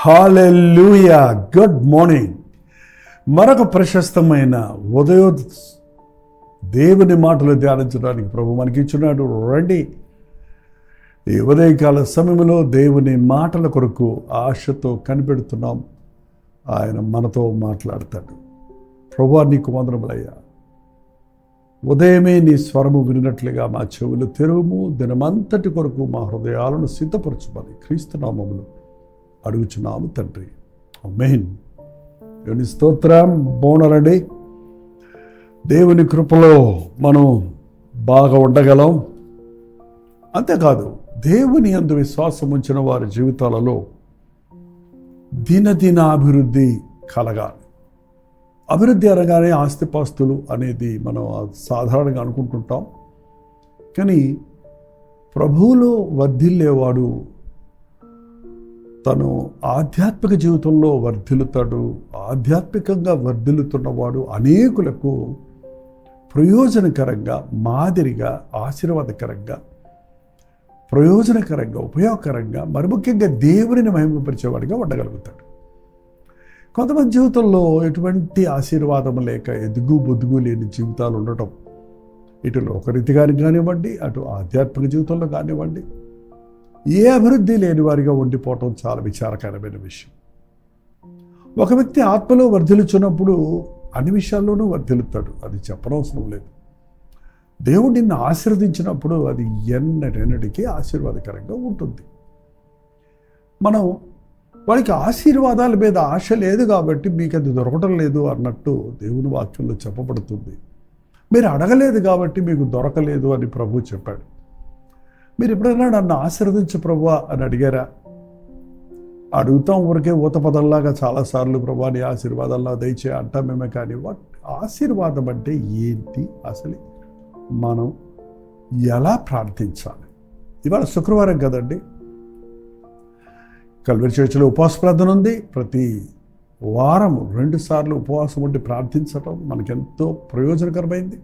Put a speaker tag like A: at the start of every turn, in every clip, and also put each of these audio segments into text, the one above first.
A: హల్లెలూయా. Good morning. మరొక ప్రశస్తమైన ఉదయం దేవుని మాటలు ధ్యానించడానికి ప్రభు మనకి ఇచ్చున్నాడు. రండి, ఈ ఉదయకాల సమయంలో దేవుని మాటల కొరకు ఆశతో కనిపెడుతున్నాం. ఆయన మనతో మాట్లాడతాడు. ప్రభువా, నీకు వందనములయ్యా. ఉదయమే నీ స్వరము వినినట్లుగా మా చెవులు తెరువుము. దినమంతటి కొరకు మా హృదయాలను సిద్ధపరచుమని క్రీస్తు నామములో అడుగుచున్నాము తండ్రి. ఆమేన్. దేవుని స్తోత్రం. బాగున్నారండి? దేవుని కృపలో మనం బాగా ఉండగలం. అంతేకాదు, దేవుని యందు విశ్వాసం ఉంచిన వారి జీవితాలలో దినదిన అభివృద్ధి కలగాలి. అభివృద్ధి అనగానే ఆస్తిపాస్తులు అనేది మనం సాధారణంగా అనుకుంటుంటాం. కానీ ప్రభువులో వర్ధిల్లేవాడు తను ఆధ్యాత్మిక జీవితంలో వర్ధిల్లుతాడు. ఆధ్యాత్మికంగా వర్ధిల్లుతున్నవాడు అనేకులకు ప్రయోజనకరంగా, మాదిరిగా, ఆశీర్వాదకరంగా, ప్రయోజనకరంగా, ఉపయోగకరంగా, మరి ముఖ్యంగా దేవునిని మహిమపరిచేవాడిగా ఉండగలుగుతాడు. కొంతమంది జీవితంలో ఎటువంటి ఆశీర్వాదం లేక ఎదుగు బొద్దుగు లేని జీవితాలు ఉండటం, ఇటు లోకరీతిగాని కానివ్వండి, అటు ఆధ్యాత్మిక జీవితంలో కానివ్వండి, ఏ అభివృద్ధి లేని వారిగా ఉండిపోవటం చాలా విచారకరమైన విషయం. ఒక వ్యక్తి ఆత్మలో వర్ధిల్లుచున్నప్పుడు అన్ని విషయాల్లోనూ వర్ధిల్లుతాడు. అది చెప్పనవసరం లేదు. దేవుడు నిన్ను ఆశీర్వదించినప్పుడు అది ఎన్నటికీ ఆశీర్వాదకరంగా ఉంటుంది. మనం వాడికి ఆశీర్వాదాల మీద ఆశ లేదు కాబట్టి మీకు అది దొరకటం లేదు అన్నట్టు దేవుని వాక్యంలో చెప్పబడుతుంది. మీరు అడగలేదు కాబట్టి మీకు దొరకలేదు అని ప్రభువు చెప్పాడు. మీరు ఎప్పుడైనా నన్ను ఆశీర్వదించు ప్రభువా అని అడిగారా? అడుగుతాం ఊరికే ఊత పదంలాగా చాలాసార్లు ప్రభువా నీ ఆశీర్వాదాల్లో దయచే అంటామేమే. కానీ ఆశీర్వాదం అంటే ఏంటి, అసలు మనం ఎలా ప్రార్థించాలి? ఇవాళ శుక్రవారం కదండి. కల్వరి చర్చిలో ఉపవాస ప్రార్థన ఉంది. ప్రతి వారం 2 సార్లు ఉపవాసం ఉండి ప్రార్థించడం మనకెంతో ప్రయోజనకరమైంది.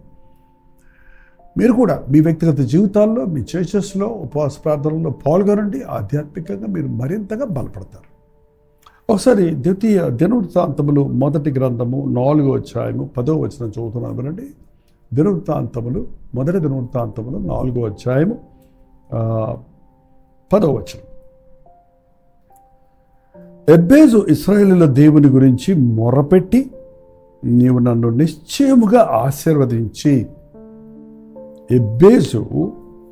A: మీరు కూడా మీ వ్యక్తిగత జీవితాల్లో, మీ చర్చెస్లో ఉపవాస ప్రార్థనలో పాల్గొనండి. ఆధ్యాత్మికంగా మీరు మరింతగా బలపడతారు. ఒకసారి ద్వితీయ దినవృత్తాంతములు 1వ గ్రంథము 4వ అధ్యాయము 10వ వచనం చదువుతున్నాను వినండి. దినవృత్తాంతములు 1వ దినవృత్తాంతములు 4వ అధ్యాయము 10వ వచనం. ఎబ్బేజు ఇశ్రాయేలుల దేవుని గురించి మొర్రపెట్టి, నీవు నన్ను నిశ్చయముగా ఆశీర్వదించి. ఎబ్బేజు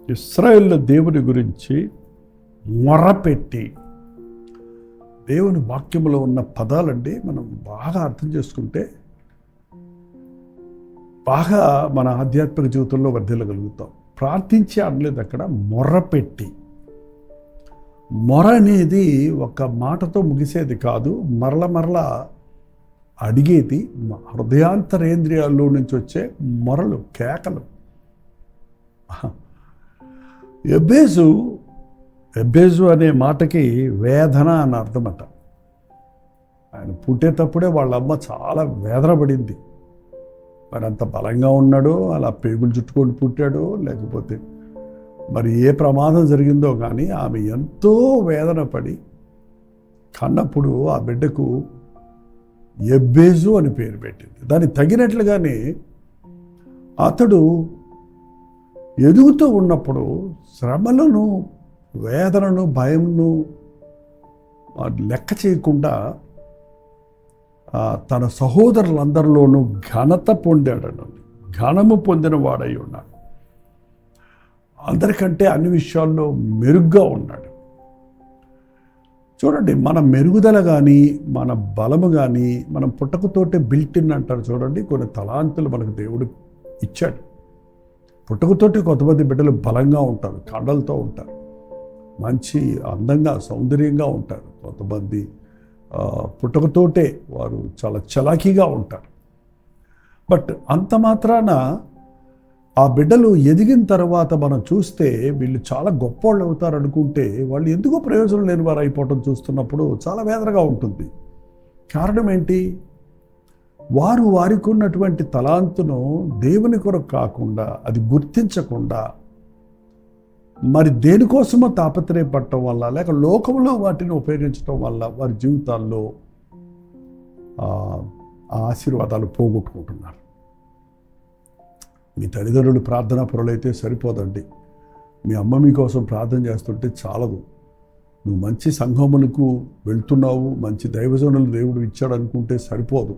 A: ఇశ్రాయేలుల దేవుని గురించి మొర్రపెట్టి. దేవుని వాక్యములో ఉన్న పదాలండి మనం బాగా అర్థం చేసుకుంటే బాగా మన ఆధ్యాత్మిక జీవితంలో వర్ధిల్లగలుగుతాం. ప్రార్థించి అనలేదు అక్కడ, మొర్రపెట్టి. మొర అనేది ఒక మాటతో ముగిసేది కాదు, మరల అడిగేది. హృదయాంతరేంద్రియాల్లో నుంచి వచ్చే మొరలు, కేకలు. ఎబ్బేజు అనే మాటకి వేదన అని అర్థమట. ఆయన పుట్టేటప్పుడే వాళ్ళ అమ్మ చాలా వేదన పడింది. మరి అంత బలంగా ఉన్నాడో, అలా పేగులు చుట్టుకొని పుట్టాడో, లేకపోతే మరి ఏ ప్రమాదం జరిగిందో కానీ ఆమె ఎంతో వేదన పడి కన్నప్పుడు ఆ బిడ్డకు ఎబ్బేజు అని పేరు పెట్టింది. దానికి తగినట్లుగానే అతడు ఎదుగుతూ ఉన్నప్పుడు శ్రమలను, వేదనను, భయంను లెక్క చేయకుండా తన సహోదరులందరిలోనూ ఘనత పొందాడనండి. ఘనము పొందిన వాడై ఉన్నాడు. అందరికంటే అన్ని విషయాల్లో మెరుగ్గా ఉన్నాడు. చూడండి, మన మెరుగుదల కానీ, మన బలము కానీ, మనం పుట్టకతోటే బిల్టిన్ అంటారు చూడండి. కొన్ని తలాంతులు మనకు దేవుడు ఇచ్చాడు. పుట్టకతోటి కొంతమంది బిడ్డలు బలంగా ఉంటారు, కండలతో ఉంటారు, మంచి అందంగా, సౌందర్యంగా ఉంటారు. కొంతమంది పుట్టకతోటే వారు చాలా చలాకీగా ఉంటారు. బట్ అంత మాత్రాన ఆ బిడ్డలు ఎదిగిన తర్వాత మనం చూస్తే వీళ్ళు చాలా గొప్పవాళ్ళు అవుతారు అనుకుంటే వాళ్ళు ఎందుకో ప్రయోజనం లేని వారు అయిపోవటం చూస్తున్నప్పుడు చాలా వేదనగా ఉంటుంది. కారణం ఏంటి? వారికి ఉన్నటువంటి తలాంతును దేవుని కొరకు కాకుండా, అది గుర్తించకుండా మరి దేనికోసమో తాపత్రయపడటం వల్ల, లేక లోకంలో వాటిని ఉపయోగించడం వల్ల వారి జీవితాల్లో ఆ ఆశీర్వాదాలు పోగొట్టుకుంటున్నారు. మీ తల్లిదండ్రులు ప్రార్థనా పరులైతే సరిపోదండి. మీ అమ్మ మీకోసం ప్రార్థన చేస్తుంటే చాలదు. నువ్వు మంచి సంఘములకు వెళ్తున్నావు, మంచి దైవజనులు దేవుడు ఇచ్చాడు అనుకుంటే సరిపోదు.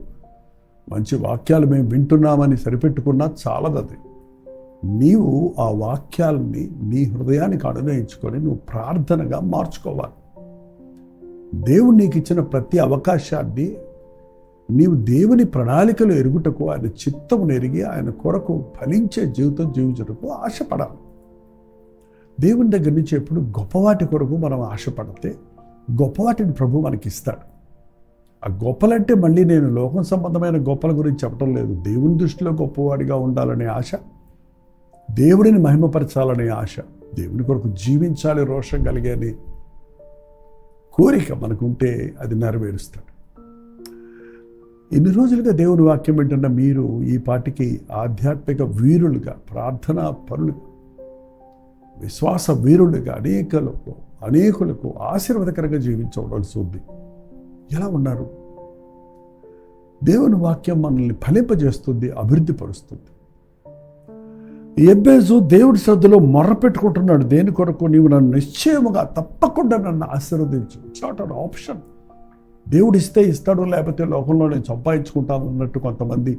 A: మంచి వాక్యాలు మేము వింటున్నామని సరిపెట్టుకున్నా చాలదది. నీవు ఆ వాక్యాలని నీ హృదయానికి అనునయించుకొని నువ్వు ప్రార్థనగా మార్చుకోవాలి. దేవుడు నీకు ఇచ్చిన ప్రతి అవకాశాన్ని నీవు దేవుని ప్రణాళికలు ఎరుగుటకు, ఆయన చిత్తమును ఎరిగి ఆయన కొరకు ఫలించే జీవితం జీవించటకు ఆశపడాలి. దేవుని దగ్గర నుంచి ఎప్పుడు గొప్పవాటి కొరకు మనం ఆశపడితే గొప్పవాటిని ప్రభు మనకి ఇస్తాడు. ఆ గొప్పలంటే మళ్ళీ నేను లోకం సంబంధమైన గొప్పల గురించి చెప్పడం లేదు. దేవుని దృష్టిలో గొప్పవాడిగా ఉండాలనే ఆశ, దేవుడిని మహిమపరచాలనే ఆశ, దేవుని కొరకు జీవించాలి రోషం కలిగేది కోరిక మనకుంటే అది నెరవేరుస్తాడు. ఇన్ని రోజులుగా దేవుని వాక్యం వింటున్న మీరు ఈ పాటికి ఆధ్యాత్మిక వీరులుగా, ప్రార్థనా పరులుగా, విశ్వాస వీరులుగా అనేకులకు ఆశీర్వాదకరంగా జీవించవలసి ఉంది. ఎలా ఉన్నారు? దేవుని వాక్యం మనల్ని ఫలింపజేస్తుంది, అభివృద్ధి పరుస్తుంది. ఎబ్బేజు దేవుడి శ్రద్ధలో మొర్ర పెట్టుకుంటున్నాడు. దేని కొరకు? నీవు నన్ను నిశ్చయముగా తప్పకుండా నన్ను ఆశీర్వదించు. It's not an option. దేవుడు ఇస్తే ఇస్తాడు, లేకపోతే లోకంలో నేను సంపాదించుకుంటాను అన్నట్టు కొంతమంది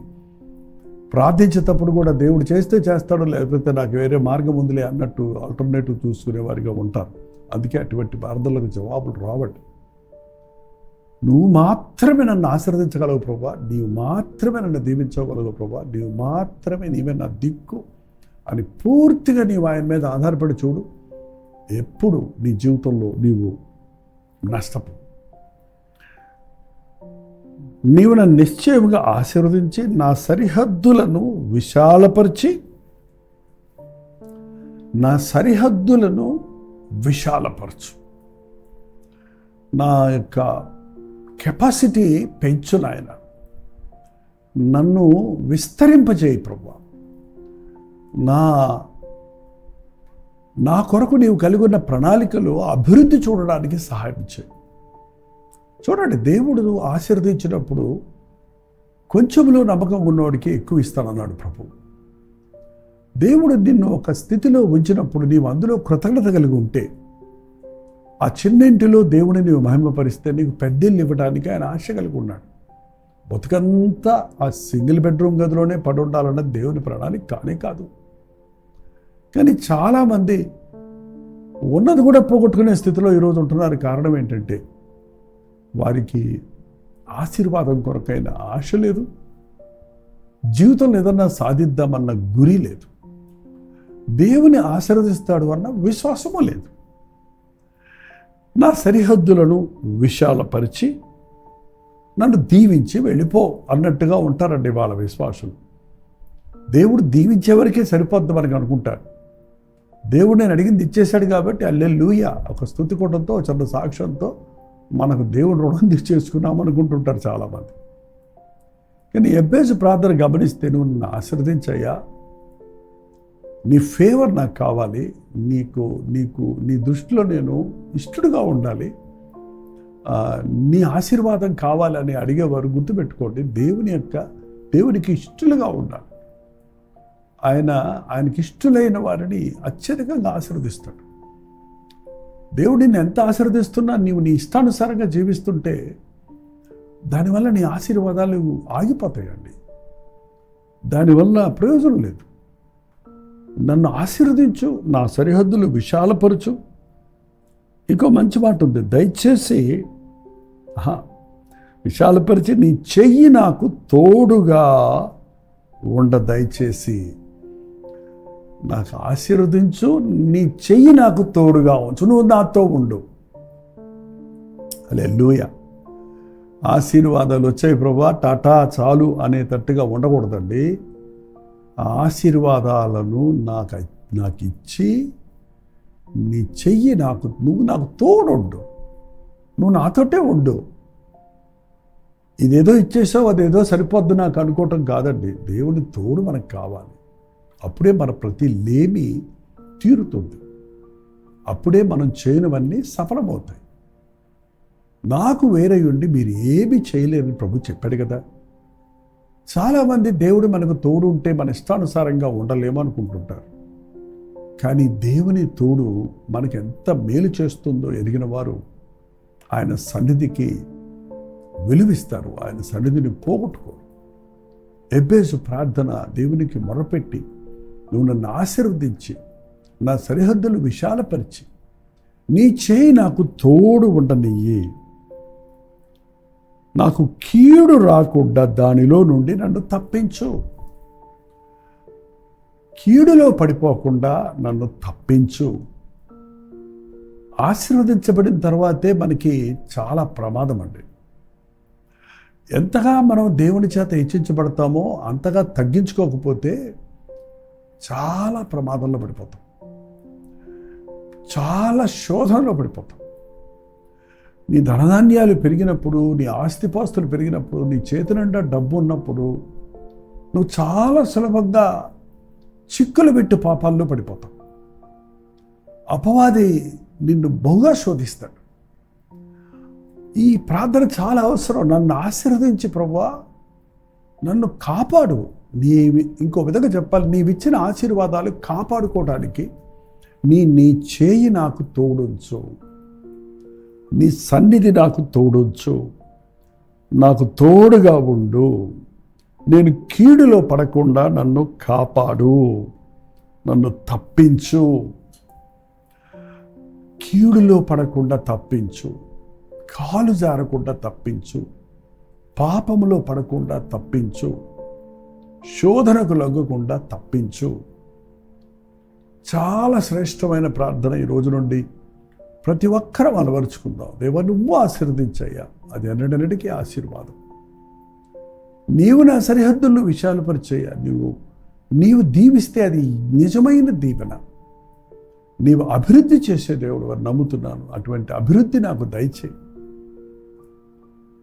A: ప్రార్థించేటప్పుడు కూడా దేవుడు చేస్తే చేస్తాడు, లేకపోతే నాకు వేరే మార్గం ఉందిలే అన్నట్టు ఆల్టర్నేటివ్ చూసుకునేవారిగా ఉంటారు. అందుకే అటువంటి ప్రార్థనలకు జవాబులు రావట్టు. నువ్వు మాత్రమే నన్ను ఆశీర్వదించగలవు ప్రభా, నీవు మాత్రమే నన్ను దీవించగలవు ప్రభా, నీవే నా దిక్కు అని పూర్తిగా నీవు ఆయన మీద ఆధారపడి చూడు. ఎప్పుడు నీ జీవితంలో నీవు నష్టపో. నీవు నన్ను నిశ్చయముగా ఆశీర్వదించి నా సరిహద్దులను విశాలపరచు. నా యొక్క కెపాసిటీ పెంచు నాయన. నన్ను విస్తరింపజేయి ప్రభువా. నా కొరకు నీవు కలిగి ఉన్న ప్రణాళికలు అభివృద్ధి చూడడానికి సహాయం చేయి. చూడండి, దేవుడు ఆశీర్వదించినప్పుడు కొంచెంలో నమ్మకం ఉన్నవాడికి ఎక్కువ ఇస్తానన్నాడు ప్రభు. దేవుడు నిన్ను ఒక స్థితిలో ఉంచినప్పుడు నీవు అందులో కృతజ్ఞత కలిగి ఉంటే, ఆ చిన్నింటిలో దేవుని నీవు మహిమపరిస్తే నీకు పెద్దిల్లు ఇవ్వడానికి ఆయన ఆశ కలిగి ఉన్నాడు. బతుకంతా ఆ సింగిల్ బెడ్రూమ్ గదిలోనే పడి ఉండాలన్నది దేవుని ప్రణాళిక కానే కాదు. కానీ చాలామంది ఉన్నది కూడా పోగొట్టుకునే స్థితిలో ఈరోజు ఉంటున్నారు. కారణం ఏంటంటే వారికి ఆశీర్వాదం కొరకైన ఆశ లేదు, జీవితంలో ఏదన్నా సాధిద్దామన్న గురి లేదు, దేవుని ఆశీర్వదిస్తాడు అన్న విశ్వాసము లేదు. నా సరిహద్దులను విశాలపరిచి నన్ను దీవించి వెళ్ళిపో అన్నట్టుగా ఉంటారండి వాళ్ళ విశ్వాసులు. దేవుడు దీవించేవరకే సరిపోద్ది మనకు అనుకుంటారు. దేవుడు నేను అడిగింది ఇచ్చేశాడు కాబట్టి హల్లెలూయా ఒక స్తుతి కూటంతో, చిన్న సాక్ష్యంతో మనకు దేవుడు రుణం తీర్చేసుకున్నాం అనుకుంటుంటారు చాలామంది. కానీ ఎబ్బేసు ప్రార్థన గమనిస్తే, నువ్వు నన్ను ఆశీర్వదించయ్యా, నీ ఫేవర్ నాకు కావాలి, నీ దృష్టిలో నేను ఇష్టడుగా ఉండాలి, నీ ఆశీర్వాదం కావాలని అడిగేవారు గుర్తుపెట్టుకోండి, దేవునికి ఇష్టలుగా ఉండాలి. ఆయనకి ఇష్టలైన వారిని అత్యధికంగా ఆశీర్వదిస్తాడు. దేవుడిని ఎంత ఆశీర్వదిస్తున్నా నీవు నీ ఇష్టానుసారంగా జీవిస్తుంటే దానివల్ల నీ ఆశీర్వాదాలు ఆగిపోతాయండి. దానివల్ల ప్రయోజనం లేదు. నన్ను ఆశీర్వదించు, నా సరిహద్దులు విశాలపరచు. ఇంకో మంచి మాట ఉంది, దయచేసి విశాలపరిచి నీ చెయ్యి నాకు తోడుగా దయచేసి నాకు ఆశీర్వదించు, నీ చెయ్యి నాకు తోడుగా ఉంచు, నువ్వు నాతో ఉండు. హల్లెలూయా. ఆశీర్వాదాలు వచ్చాయి ప్రభా, టాటా చాలు అనేటట్టుగా ఉండకూడదండి. ఆశీర్వాదాలను నాకు ఇచ్చి నీ చెయ్యి నువ్వు నాకు తోడుండు, నువ్వు నాతోటే ఉండు. ఇదేదో ఇచ్చేసావు, అదేదో సరిపోద్దు నాకు అనుకోవటం కాదండి. దేవుని తోడు మనకు కావాలి. అప్పుడే మన ప్రతి లేమి తీరుతుంది. అప్పుడే మనం చేయనివన్నీ సఫలమవుతాయి. నాకు వేరే ఉండి మీరు ఏమీ చేయలేరని ప్రభు చెప్పాడు కదా. చాలామంది దేవుడు మనకు తోడు ఉంటే మన ఇష్టానుసారంగా ఉండలేమో అనుకుంటుంటారు. కానీ దేవుని తోడు మనకి ఎంత మేలు చేస్తుందో ఎరిగిన వారు ఆయన సన్నిధికి విలువిస్తారు, ఆయన సన్నిధిని పోగొట్టుకోరు. ఎబ్బేసు ప్రార్థన దేవునికి మొరపెట్టి, నువ్వు నన్ను ఆశీర్వదించి నా సరిహద్దులు విశాలపరిచి నీ చేయి నాకు తోడు ఉండనియ్యి, నాకు కీడు రాకుండా దానిలో నుండి నన్ను తప్పించు, కీడులో పడిపోకుండా నన్ను తప్పించు. ఆశీర్వదించబడిన తర్వాతే మనకి చాలా ప్రమాదం అండి. ఎంతగా మనం దేవుని చేత హెచ్చించబడతామో అంతగా తగ్గించుకోకపోతే చాలా ప్రమాదంలో పడిపోతాం, చాలా శోధనలో పడిపోతాం. నీ ధనధాన్యాలు పెరిగినప్పుడు, నీ ఆస్తిపాస్తులు పెరిగినప్పుడు, నీ చేతి నిండా డబ్బు ఉన్నప్పుడు నువ్వు చాలా సులభంగా చిక్కులు పెట్టి పాపాల్లో పడిపోతావు. అపవాది నిన్ను బహుగా శోధిస్తాడు. ఈ ప్రార్థన చాలా అవసరం. నన్ను ఆశీర్వదించి ప్రభువా నన్ను కాపాడు. ఇంకో విధంగా చెప్పాలి, నీవిచ్చిన ఆశీర్వాదాలు కాపాడుకోవడానికి నీ చేయి నాకు తోడుంచు, నీ సన్నిధి నాకు తోడుంచు, నాకు తోడుగా ఉండు, నేను కీడులో పడకుండా నన్ను కాపాడు, నన్ను తప్పించు. కీడులో పడకుండా తప్పించు, కాలు జారకుండా తప్పించు, పాపములో పడకుండా తప్పించు, శోధనకు లొంగకుండా తప్పించు. చాలా శ్రేష్టమైన ప్రార్థన ఈ రోజు నుండి ప్రతి ఒక్కరం అలవరుచుకుందాం. దేవా నువ్వు ఆశీర్వదించయ్యా, అది అన్నిటికీ ఆశీర్వాదం. నీవు నా సరిహద్దులను విశాలపరిచయ్యా, నీవు దీవిస్తే అది నిజమైన దీవెన. నీవు అభివృద్ధి చేసే దేవుడు అని నమ్ముతున్నాను. అటువంటి అభివృద్ధి నాకు దయచేయి,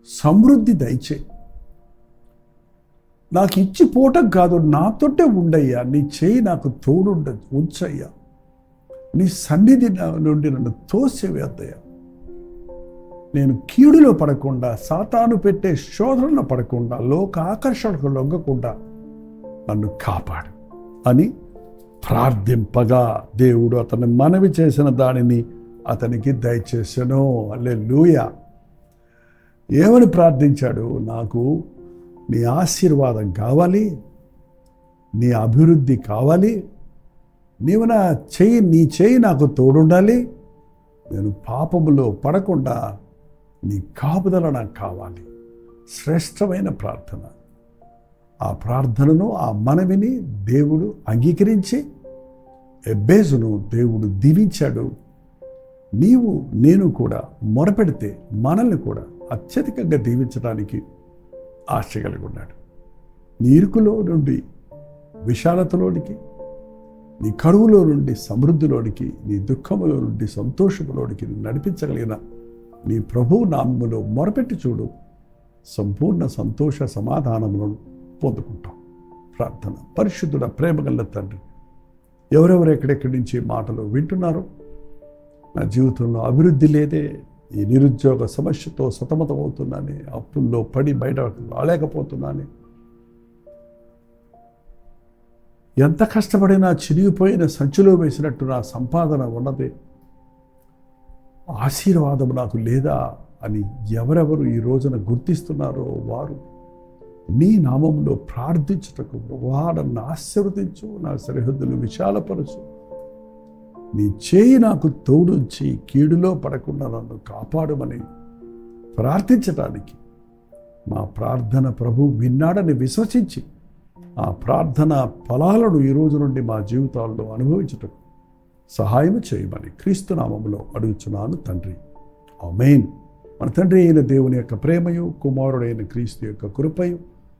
A: సమృద్ధి దయచేయి. నాకు ఇచ్చిపోవటం కాదు, నాతోటే ఉండయ్యా, నీ చేయి నాకు తోడుండ ఉంచయ్యా, నీ సన్నిధి నుండి నన్ను తోసివేద్దయ్యా. నేను కీడులో పడకుండా, సాతాను పెట్టే శోధనలో పడకుండా, లోక ఆకర్షణకు లొంగకుండా నన్ను కాపాడు అని ప్రార్థింపగా దేవుడు అతను మనవి చేసిన దానిని అతనికి దయచేసెను. హల్లెలూయా. ఏమని ప్రార్థించాడు? నాకు నీ ఆశీర్వాదం కావాలి, నీ అభివృద్ధి కావాలి, నీ చేయి నాకు తోడుండాలి, నేను పాపములో పడకుండా నీ కాపుదల నాకు కావాలి. శ్రేష్టమైన ప్రార్థన. ఆ ప్రార్థనను, ఆ మనవిని దేవుడు అంగీకరించి ఎబ్బేజును దేవుడు దీవించాడు. నేను కూడా మొరపెడితే మనల్ని కూడా అత్యధికంగా దీవించడానికి ఆశ కలిగి ఉన్నాడు. నీ ఇరుకులో నుండి విశాలతలోనికి, నీ కరువులో నుండి సమృద్ధిలోనికి, నీ దుఃఖములో నుండి సంతోషములోనికి నడిపించగలిగిన నీ ప్రభువు నామములో మొరపెట్టి చూడు, సంపూర్ణ సంతోష సమాధానములను పొందుకుంటాం. ప్రార్థన. పరిశుద్ధుడ ప్రేమగల తండ్రి, ఎవరెవరు ఎక్కడెక్కడి నుంచి మాటలు వింటున్నారో, నా జీవితంలో అభివృద్ధి లేదే, ఈ నిరుద్యోగ సమస్యతో సతమతమవుతున్నానే, అప్పుల్లో పడి బయట రాలేకపోతున్నానే, ఎంత కష్టపడినా చిరిగిపోయిన సంచిలో వేసినట్టు నా సంపాదన ఉన్నదే, ఆశీర్వాదం నాకు లేదా అని ఎవరెవరు ఈ రోజున గుర్తిస్తున్నారో వారు నీ నామంలో ప్రార్థించుటకు నన్ను ఆశీర్వదించు, నా సరిహద్దులు విశాలపరచు, నీ చేయి నాకు తోడుంచి కీడులో పడకుండా నన్ను కాపాడమని ప్రార్థించటానికి మా ప్రార్థన ప్రభు విన్నాడని విశ్వసించి ఆ ప్రార్థన ఫలాలను ఈ రోజు నుండి మా జీవితాల్లో అనుభవించుటకు సహాయం చేయమని క్రీస్తు నామములో అడుగుచున్నాను తండ్రి. ఆమేన్. మన తండ్రి అయిన దేవుని యొక్క ప్రేమయు, కుమారుడైన క్రీస్తు యొక్క కృపయు,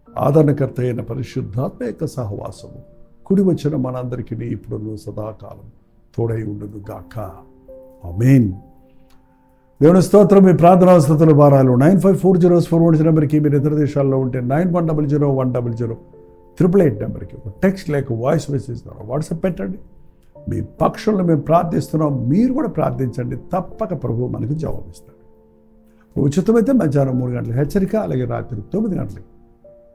A: ఆదరణకర్త అయిన పరిశుద్ధాత్మ యొక్క సహవాసము కుడి వచ్చిన మనందరికీ ఇప్పుడు సదాకాలం తోడై ఉండును గాక. ఆమేన్. దేవుని స్తోత్రం. మీ ప్రార్థనా స్తుతుల భారాలు 954041 నెంబర్కి, మీరు ఇతర దేశాల్లో ఉంటే 9100100888 నెంబర్కి ఒక టెక్స్ట్ లేక వాయిస్ మెసేజ్ ద్వారా వాట్సాప్ పెట్టండి. మీ పక్షంలో మేము ప్రార్థిస్తున్నాం, మీరు కూడా ప్రార్థించండి, తప్పక ప్రభువు మనకు జవాబిస్తాడు. ఉచితమైతే మధ్యాహ్నం 3 గంటలకు హెచ్చరిక, అలాగే రాత్రి 9 గంటలకు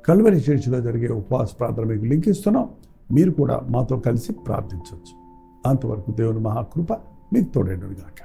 A: కల్వరి చర్చిలో జరిగే ఉపవాస ప్రార్థన మీకు లింక్ ఇస్తున్నాం. మీరు కూడా మాతో కలిసి ప్రార్థించవచ్చు. అంతవరకు దేవుని మహాకృప మీకు తోడేడును గాక.